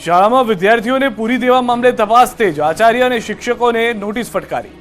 શાળામાં વિદ્યાર્થીઓને પૂરી દેવા મામલે તપાસ તેજ, આચાર્ય અને શિક્ષકોને નોટિસ ફટકારી।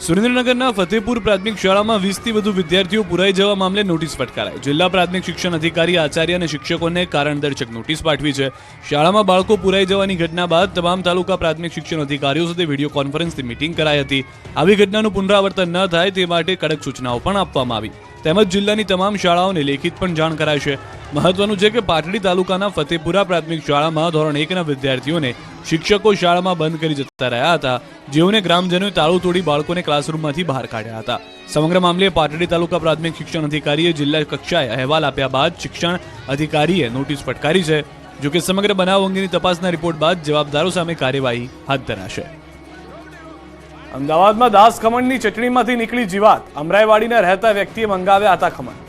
સુરેન્દ્રનગરના ફતેપુર પ્રાથમિક શાળામાં 20થી વધુ વિદ્યાર્થીઓ પુરાઈ જવા મામલે નોટિસ ફટકારાઈ। જિલ્લા પ્રાથમિક શિક્ષણ અધિકારી આચાર્ય અને શિક્ષકોને કારણદર્શક નોટિસ પાઠવી છે। શાળામાં બાળકો પુરાઈ જવાની ઘટના બાદ તમામ તાલુકા પ્રાથમિક શિક્ષણ અધિકારીઓ સાથે વિડીયો કોન્ફરન્સથી મીટિંગ કરાઈ હતી। આવી ઘટનાનું પુનરાવર્તન ન થાય તે માટે કડક સૂચનાઓ પણ આપવામાં આવી। તેમજ જિલ્લાની તમામ શાળાઓને લેખિત પણ જાણ કરાઈ છે। મહત્વનું છે કે પાટડી તાલુકાના ફતેપુરા પ્રાથમિક શાળામાં ધોરણ 1ના વિદ્યાર્થીઓને શિક્ષકો શાળામાં બંધ કરી જતા રહ્યા હતા, જેઓને ગ્રામજનોએ તાળું તોડી બાળકોને ક્લાસરૂમમાંથી બહાર કાઢ્યા હતા। સમગ્ર મામલે પાટડી તાલુકા પ્રાથમિક શિક્ષણ અધિકારીએ જિલ્લા કક્ષાએ અહેવાલ આપ્યા બાદ શિક્ષણ અધિકારીએ નોટિસ ફટકારી છે। જોકે સમગ્ર બનાવ અંગેની તપાસના રિપોર્ટ બાદ જવાબદારો સામે કાર્યવાહી હાથ ધરાશે। અમદાવાદમાં દાસ ખમણની ચટણીમાંથી નીકળી જીવાત, અમરાઈવાડીના રહેતા વ્યક્તિએ મંગાવ્યા હતા ખમણ।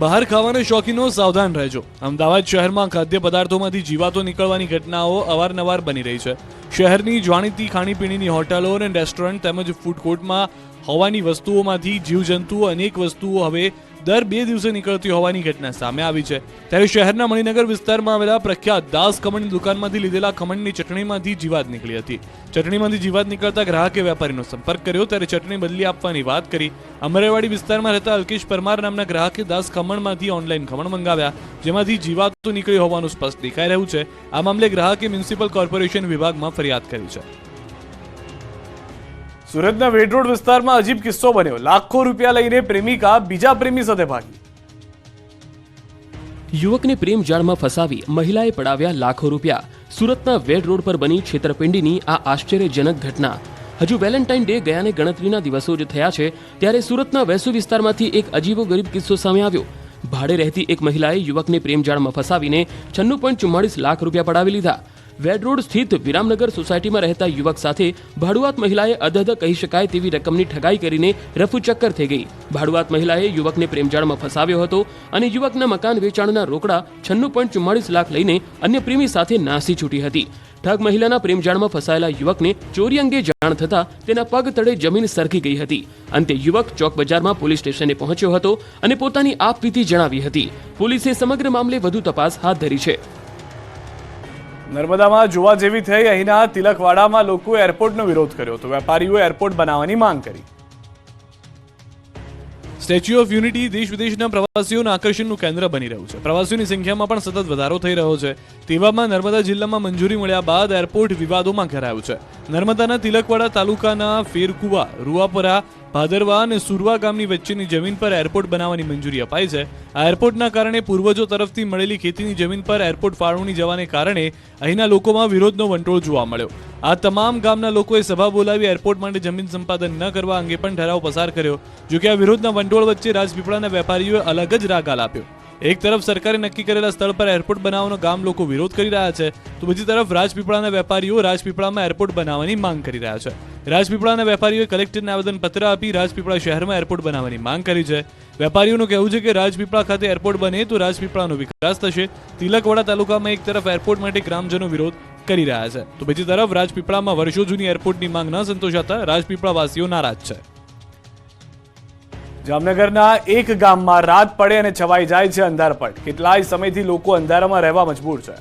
બહાર ખાવાના શોખીનો સાવધાન રહેજો। અમદાવાદ શહેરમાં ખાદ્ય પદાર્થોમાંથી જીવાતો નીકળવાની ઘટનાઓ અવારનવાર બની રહી છે। શહેરની જાણીતી ખાણીપીણીની હોટલો અને રેસ્ટોરન્ટ તેમજ ફૂડ કોર્ટમાં હોવાની વસ્તુઓમાંથી જીવજંતુઓ અનેક વસ્તુઓ હવે દર 2 દિવસે નીકળતી હોવાની ઘટના સામે આવી છે। ત્યારે શહેરના મણિનગર વિસ્તારમાં આવેલા પ્રખ્યાત દાસ ખમણની દુકાનમાંથી લીધેલા ખમણની ચટણીમાંથી જીવાત નીકળી હતી। ચટણીમાંથી જીવાત નીકળતા ગ્રાહકે વેપારીનો સંપર્ક કર્યો, ત્યારે ચટણી બદલી આપવાની વાત કરી। અમરાઈવાડી વિસ્તારમાં રહેતા અલ્કેશ પરમાર નામના ગ્રાહકે દાસ ખમણમાંથી ઓનલાઈન ખમણ મંગાવ્યા, જેમાંથી જીવાતો નીકળી હોવાનું સ્પષ્ટ દેખાઈ રહ્યું છે। આ મામલે ગ્રાહકે મ્યુનિસિપલ કોર્પોરેશન વિભાગમાં ફરિયાદ કરી છે। સુરતના વેડ રોડ વિસ્તારમાં અજીબ કિસ્સો બન્યો। લાખો રૂપિયા લઈને પ્રેમિકા બીજા પ્રેમી સાથે ભાગી। યુવકને પ્રેમ જાળમાં ફસાવી મહિલાએ પડાવ્યા લાખો રૂપિયા। સુરતના વેડ રોડ પર બની છેતરપિંડીની આ આશ્ચર્યજનક ઘટના। હજુ વેલેન્ટાઇન ડે ગયાને ગણતરીના દિવસો જ થયા છે, ત્યારે સુરતના વેસુ વિસ્તારમાંથી એક અજીબોગરીબ કિસ્સો સામે આવ્યો। ભાડે રહેતી એક મહિલાએ યુવકને પ્રેમ જાળમાં ફસાવીને 96.44 લાખ રૂપિયા પડાવી લીધા। વેડ રોડ સ્થિત વિરામનગર સોસાયટીમાં રહેતા યુવક સાથે ભાડુઆત મહિલાએ અધધ કહી શકાય તેવી રકમની ઠગાઈ કરીને રફુચક્કર થઈ ગઈ। ભાડુઆત મહિલાએ યુવકને પ્રેમજાળમાં ફસાવ્યો હતો અને યુવકના મકાન વેચાણના રોકડા 96.44 લાખ લઈને અન્ય પ્રેમી સાથે નાસી છૂટી હતી। ઠગ મહિલાના પ્રેમજાળમાં ફસાયેલા યુવકને ચોરી અંગે જાણ થતા તેના પગ તળે જમીન સરકી ગઈ હતી। અંતે યુવક ચોક બજારમાં પોલીસ સ્ટેશને પહોંચ્યો હતો અને પોતાની આપવીતી જણાવી હતી। પોલીસે સમગ્ર મામલે વધુ તપાસ હાથ ધરી છે। નર્મદામાં જોવા જેવી થઈ અહીંના તિલકવાડામાં લોકોએ એરપોર્ટનો વિરોધ કર્યો તો વેપારીઓએ એરપોર્ટ બનાવવાની માંગ કરી। સ્ટેચ્યુ ઓફ યુનિટી દેશ વિદેશના પ્રવાસીઓના આકર્ષણનું કેન્દ્ર બની રહ્યું છે। પ્રવાસીઓની સંખ્યામાં પણ સતત વધારો થઈ રહ્યો છે। તેવામાં નર્મદા જિલ્લામાં મંજૂરી મળ્યા બાદ એરપોર્ટ વિવાદોમાં ઘેરાયું છે। નર્મદાના તિલકવાડા તાલુકાના ફેરકુવા, રૂવાપરા, ભાદરવા અને સુરવા ગામની વચ્ચેની જમીન પર એરપોર્ટ બનાવવાની મંજૂરી અપાઈ છે। આ એરપોર્ટના કારણે પૂર્વજો તરફથી મળેલી ખેતીની જમીન પર એરપોર્ટ ફાળવણી જવાને કારણે અહીંના લોકોમાં વિરોધનો વંટોળ જોવા મળ્યો। આ તમામ ગામના લોકોએ સભા બોલાવી એરપોર્ટ માટે જમીન સંપાદન ન કરવા અંગે પણ ઠરાવ પસાર કર્યો। જોકે આ વિરોધના વંટોળ વચ્ચે રાજપીપળાના વેપારીઓએ અલગ જ રાગાલ આપ્યો। એક તરફ સરકારે નક્કી કરેલા સ્થળ પર એરપોર્ટ બનાવવાનો ગામ લોકો વિરોધ કરી રહ્યા છે, તો બીજી તરફ રાજપીપળાના વેપારીઓ રાજપીપળામાં એરપોર્ટ બનાવવાની માંગ કરી રહ્યા છે। રાજપીપળાના વેપારીઓએ કલેક્ટરને આવેદનપત્ર આપી રાજપીપળા શહેરમાં એરપોર્ટ બનાવવાની માંગ કરી છે। વેપારીઓનું કહેવું છે કે રાજપીપળા ખાતે એરપોર્ટ બને તો રાજપીપળાનો વિકાસ થશે। તિલકવાડા તાલુકામાં એક તરફ એરપોર્ટ માટે ગ્રામજનો વિરોધ કરી રહ્યા છે, તો બીજી તરફ રાજપીપળામાં વર્ષો જૂની એરપોર્ટની માંગ ન સંતોષાતા રાજપીપળાવાસીઓ નારાજ છે। જામનગરના એક ગામમાં રાત પડે અને છવાઈ જાય છે અંધારપટ। કેટલાય સમયથી લોકો અંધારામાં રહેવા મજબૂર છે।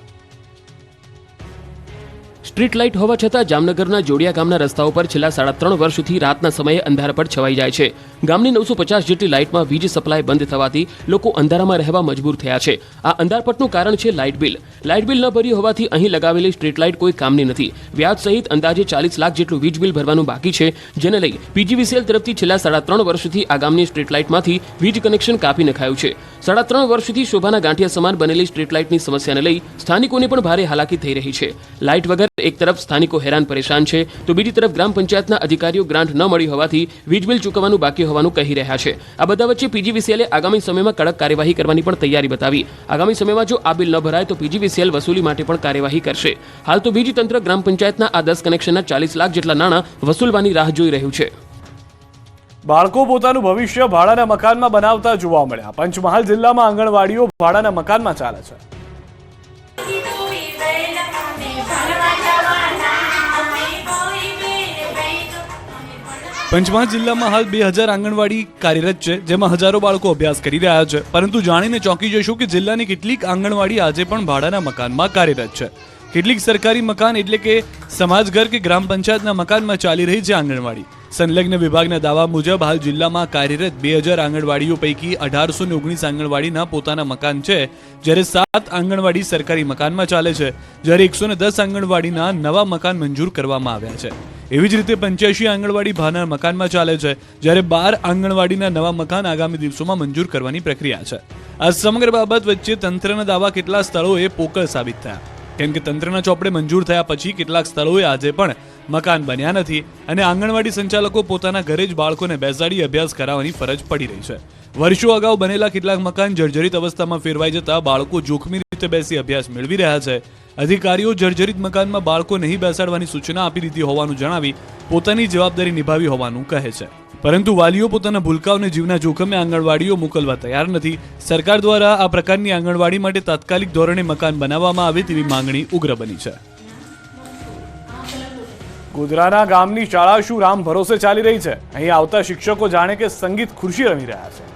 સ્ટ્રીટ લાઇટ હોવા છતાં જામનગરના જોડિયા ગામના રસ્તાઓ પર છેલ્લા 3.5 વર્ષથી રાતના સમયે અંધારપટ છવાઈ જાય છે। ગામની 950 જેટલી લાઇટમાં વીજ સપ્લાય બંધ થવાથી લોકો અંધારામાં રહેવા મજબૂર થયા છે। આ અંધારપટનું કારણ છે લાઇટ બિલ। લાઇટ બિલ ન ભર્યું હોવાથી અહીં લગાવેલી સ્ટ્રીટ લાઇટ કોઈ કામની નથી। વ્યાજ સહિત અંદાજે 40 લાખ જેટલું વીજ બિલ ભરવાનું બાકી છે, જેને લઈ પીજીવીસીએલ તરફથી છેલ્લા 3.5 વર્ષથી આ ગામની સ્ટ્રીટ લાઇટમાંથી વીજ કનેક્શન કાપી નખાયું છે। 3.5 વર્ષથી શોભાના ગાંઠિયા સમાન બનેલી સ્ટ્રીટ લાઇટની સમસ્યાને લઈ સ્થાનિકોને પણ ભારે હાલાકી થઈ રહી છે। લાઇટ વગર એક તરફ સ્થાનિકો હેરાન પરેશાન છે, તો બીજી તરફ ગ્રામ પંચાયતના અધિકારીઓ ગ્રાન્ટ ન મળી હોવાથી વીજ બિલ ચૂકવવાનું બાકી હોવાનું કહી રહ્યા છે। આ બધા વચ્ચે પીજીવીસીએલે આગામી સમયમાં કડક કાર્યવાહી કરવાની પણ તૈયારી બતાવી। આગામી સમયમાં જો આ બિલ ન ભરાય તો પીજીવીસીએલ વસૂલી માટે પણ કાર્યવાહી કરશે। હાલ તો વીજ તંત્ર ગ્રામ પંચાયતના આ 10 કનેક્શનના 40 લાખ જેટલા નાણાં વસૂલવાની રાહ જોઈ રહ્યું છે। બાળકો પોતાનું ભવિષ્ય ભાડાના મકાનમાં બનાવતા જોવા મળ્યા। પંચમહાલ જિલ્લામાં આંગણવાડીઓ ભાડાના મકાનમાં ચાલે છે। પંચમહાલ જિલ્લામાં હાલ 2000 આંગણવાડી કાર્યરત છે, જેમાં હજારો બાળકો અભ્યાસ કરી રહ્યા છે. પરંતુ જાણીને ચોંકી જશો કે જિલ્લાની કેટલીક આંગણવાડી આજે પણ ભાડાના મકાનમાં કાર્યરત છે. કેટલીક સરકારી મકાન એટલે કે સમાજઘર કે ગ્રામ પંચાયતના મકાનમાં ચાલી રહી છે આંગણવાડી. સંલગ્ન વિભાગના દાવા મુજબ હાલ જિલ્લામાં કાર્યરત 2000 આંગણવાડીઓ પૈકી 1819 આંગણવાડીના પોતાના મકાન છે, જ્યારે 7 આંગણવાડી સરકારી મકાનમાં ચાલે છે, જ્યારે 110 આંગણવાડીના નવા મકાન મંજૂર કરવામાં આવ્યા છે. એવી જ રીતે 85 આંગણવાડી ભાડાના મકાનમાં ચાલે છે, જ્યારે 12 આંગણવાડીના નવા મકાન આગામી દિવસોમાં મંજૂર કરવાની પ્રક્રિયા છે. આ સમગ્ર બાબત વચ્ચે તંત્રના દાવા કેટલા સ્થળોએ પોકળ સાબિત થયા, કેમ કે તંત્રના ચોપડે મંજૂર થયા પછી કેટલાક સ્થળોએ આજે પણ મકાન બન્યા નથી અને આંગણવાડી સંચાલકો પોતાના ઘરે જ બાળકોને બેસાડી અભ્યાસ કરાવવાની ફરજ પડી રહી છે. વર્ષો અગાઉ બનેલા કેટલાક મકાન જર્જરિત અવસ્થામાં ફેરવાઈ જતા બાળકો જોખમી રીતે બેસી અભ્યાસ મેળવી રહ્યા છે. અધિકારીઓ જર્જરિત મકાનમાં બાળકો નહીં બેસાડવાની સૂચના આપી દીધી હોવાનું જણાવી પોતાની જવાબદારી નિભાવી હોવાનું કહે છે. પરંતુ વાલીઓ પોતાના ભૂલકાઓને જીવના જોખમે આંગણવાડીઓ મોકલવા તૈયાર નથી. સરકાર દ્વારા આ પ્રકારની આંગણવાડી માટે તાત્કાલિક ધોરણે મકાન બનાવવામાં આવે તેવી માંગણી ઉગ્ર બની છે. ગોધરાના ગામની શાળા શું રામ ભરોસે ચાલી રહી છે? અહીં આવતા શિક્ષકો જાણે કે સંગીત ખુરશી રમી રહ્યા છે.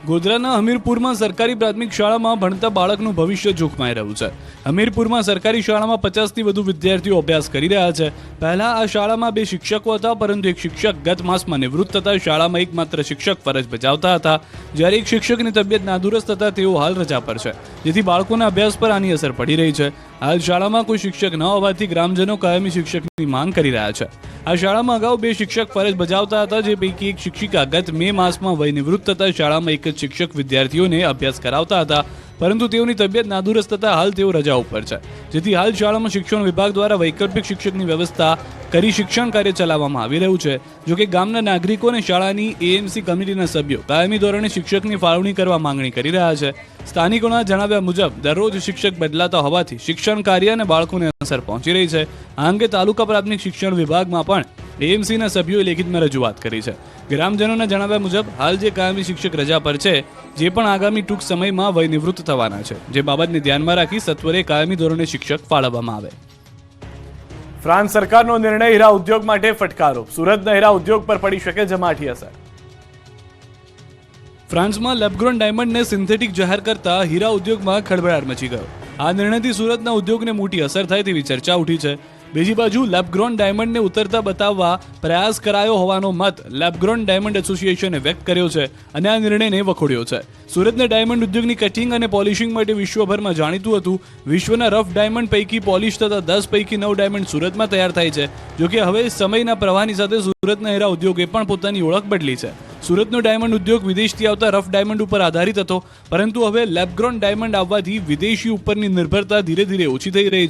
ગોધરાના હમીરપુરમાં સરકારી પ્રાથમિક શાળામાં ભણતા બાળકનું ભવિષ્ય જોખમાઈ રહ્યું છે. હમીરપુરમાં સરકારી શાળામાં 50થી વધુ વિદ્યાર્થીઓ અભ્યાસ કરી રહ્યા છે. પહેલા આ શાળામાં 2 શિક્ષકો હતા, પરંતુ એક શિક્ષક ગત માસમાં નિવૃત્ત થતા શાળામાં એકમાત્ર શિક્ષક ફરજ બજાવતા હતા. જ્યારે એક શિક્ષકની તબિયત નાદુરસ્ત થતા તેઓ હાલ રજા પર છે, જેથી બાળકોના અભ્યાસ પર આની અસર પડી રહી છે. હાલ શાળામાં કોઈ શિક્ષક ન હોવાથી ગ્રામજનો કાયમી શિક્ષકની માંગ કરી રહ્યા છે. આ શાળામાં અગાઉ 2 શિક્ષક ફરજ બજાવતા હતા, જે પૈકી એક શિક્ષિકા ગત મે માસમાં વય નિવૃત્ત થતા શાળામાં એક જ શિક્ષક વિદ્યાર્થીઓને અભ્યાસ કરાવતા હતા, પરંતુ તેઓની તબિયત નાદુરસ્ત થતા હાલ તેઓ રજા ઉપર છે, જેથી હાલ શાળામાં શિક્ષણ વિભાગ દ્વારા વૈકલ્પિક શિક્ષકની વ્યવસ્થા કરી શિક્ષણ કાર્ય ચલાવવામાં આવી રહ્યું છે. જોકે ગામના નાગરિકો અને શાળાની એએમસી કમિટીના સભ્યો કાયમી ધોરણે શિક્ષકની ફાળવણી કરવા માંગણી કરી રહ્યા છે. સ્થાનિકોના જણાવ્યા મુજબ દરરોજ શિક્ષક બદલાતા હોવાથી શિક્ષણ કાર્ય અને બાળકોને અસર પહોંચી રહી છે. આ અંગે તાલુકા પ્રાથમિક શિક્ષણ વિભાગમાં પણ એએમસીના સભ્યોએ લેખિતમાં રજૂઆત કરી છે. ગ્રામજનોના જણાવ્યા મુજબ હાલ જે કાયમી શિક્ષક રજા પર છે, જે પણ આગામી ટૂંક સમયમાં વય નિવૃત્ત થવાના છે, જે બાબતને ધ્યાનમાં રાખી સત્વરે કાયમી ધોરણે શિક્ષક ફાળવવામાં આવે. ફ્રાન્સ સરકારનો નિર્ણય હીરા ઉદ્યોગ માટે ફટકારો. સુરતના હીરા ઉદ્યોગ પર પડી શકે જમાઠી અસર. ફ્રાન્સમાં લેબગ્રોન ડાયમંડને સિન્થેટિક જાહેર કરતા હીરા ઉદ્યોગમાં ખળભળાટ મચી ગયો. આ નિર્ણયથી સુરતના ઉદ્યોગને મોટી અસર થાય તેવી ચર્ચા ઉઠી છે. બીજી બાજુ લેબગ્રોન ડાયમંડને ઉતરતા બતાવવા પ્રયાસ કરાયો હોવાનો મત લેબગ્રોન ડાયમંડ એસોસિએશને વ્યક્ત કર્યો છે અને આ નિર્ણયને વખોડ્યો છે. સુરતના ડાયમંડ ઉદ્યોગની કટિંગ અને પોલિશિંગ માટે વિશ્વભરમાં જાણીતું હતું. વિશ્વના રફ ડાયમંડ પૈકી પોલિશ થતા 10 પૈકી 9 ડાયમંડ સુરતમાં તૈયાર થાય છે. જોકે હવે સમયના પ્રવાહની સાથે સુરતના હીરા ઉદ્યોગે પણ પોતાની ઓળખ બદલી છે. સુરતનો ડાયમંડ ઉદ્યોગ વિદેશથી આવતા રફ ડાયમંડ ઉપર આધારિત હતો, પરંતુ હવે લેબગ્રોન ડાયમંડ આવવાથી વિદેશી ઉપરની નિર્ભરતા ધીરે ધીરે ઓછી થઈ રહી છે.